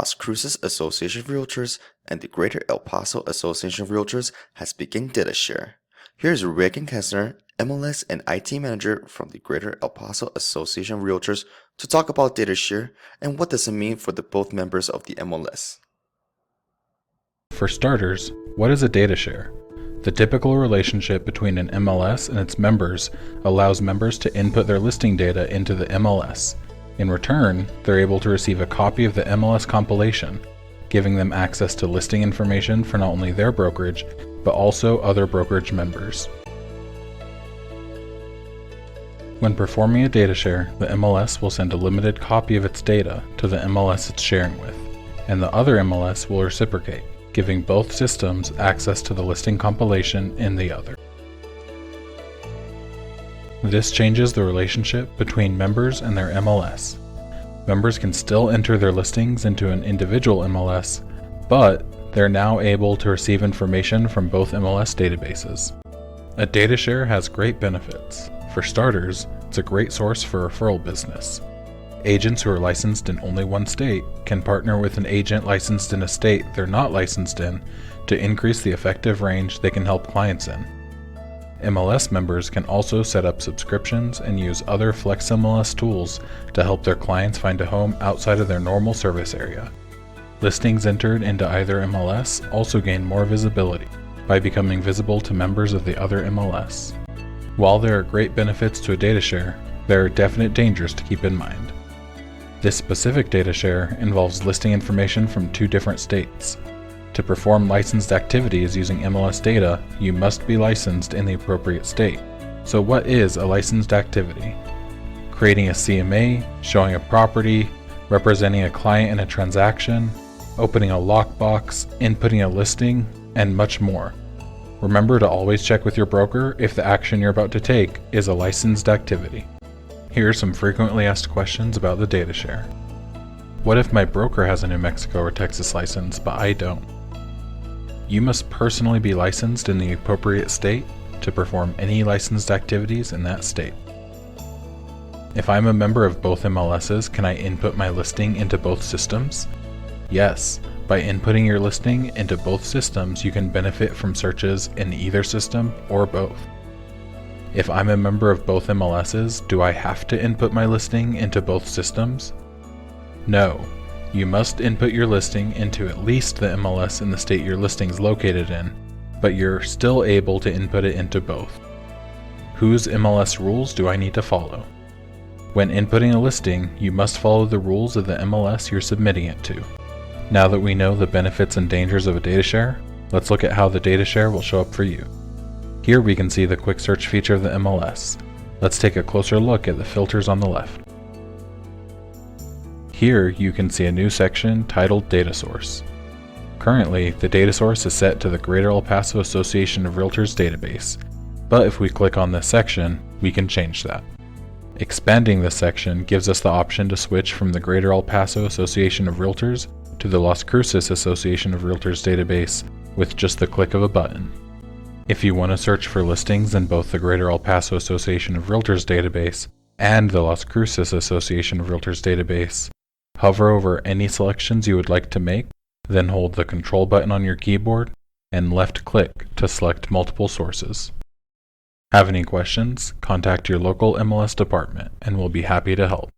Las Cruces Association of Realtors and the Greater El Paso Association of Realtors has begun DataShare. Here's Reagan Kessner, MLS and IT Manager from the Greater El Paso Association of Realtors to talk about DataShare and what does it mean for the both members of the MLS. For starters, what is a data share? The typical relationship between an MLS and its members allows members to input their listing data into the MLS. In return, they're able to receive a copy of the MLS compilation, giving them access to listing information for not only their brokerage, but also other brokerage members. When performing a data share, the MLS will send a limited copy of its data to the MLS it's sharing with, and the other MLS will reciprocate, giving both systems access to the listing compilation in the other. This changes the relationship between members and their MLS. Members can still enter their listings into an individual MLS, but they're now able to receive information from both MLS databases. A data share has great benefits. For starters, it's a great source for referral business. Agents who are licensed in only one state can partner with an agent licensed in a state they're not licensed in to increase the effective range they can help clients in. MLS members can also set up subscriptions and use other Flex MLS tools to help their clients find a home outside of their normal service area. Listings entered into either MLS also gain more visibility by becoming visible to members of the other MLS. While there are great benefits to a data share, there are definite dangers to keep in mind. This specific data share involves listing information from two different states. To perform licensed activities using MLS data, you must be licensed in the appropriate state. So what is a licensed activity? Creating a CMA, showing a property, representing a client in a transaction, opening a lockbox, inputting a listing, and much more. Remember to always check with your broker if the action you're about to take is a licensed activity. Here are some frequently asked questions about the data share. What if my broker has a New Mexico or Texas license, but I don't? You must personally be licensed in the appropriate state to perform any licensed activities in that state. If I'm a member of both MLSs, can I input my listing into both systems? Yes. By inputting your listing into both systems, you can benefit from searches in either system or both. If I'm a member of both MLSs, do I have to input my listing into both systems? No. You must input your listing into at least the MLS in the state your listing is located in, but you're still able to input it into both. Whose MLS rules do I need to follow? When inputting a listing, you must follow the rules of the MLS you're submitting it to. Now that we know the benefits and dangers of a data share, let's look at how the data share will show up for you. Here we can see the quick search feature of the MLS. Let's take a closer look at the filters on the left. Here you can see a new section titled Data Source. Currently, the data source is set to the Greater El Paso Association of Realtors database, but if we click on this section, we can change that. Expanding this section gives us the option to switch from the Greater El Paso Association of Realtors to the Las Cruces Association of Realtors database with just the click of a button. If you want to search for listings in both the Greater El Paso Association of Realtors database and the Las Cruces Association of Realtors database, hover over any selections you would like to make, then hold the Control button on your keyboard and left click to select multiple sources. Have any questions? Contact your local MLS department and we'll be happy to help.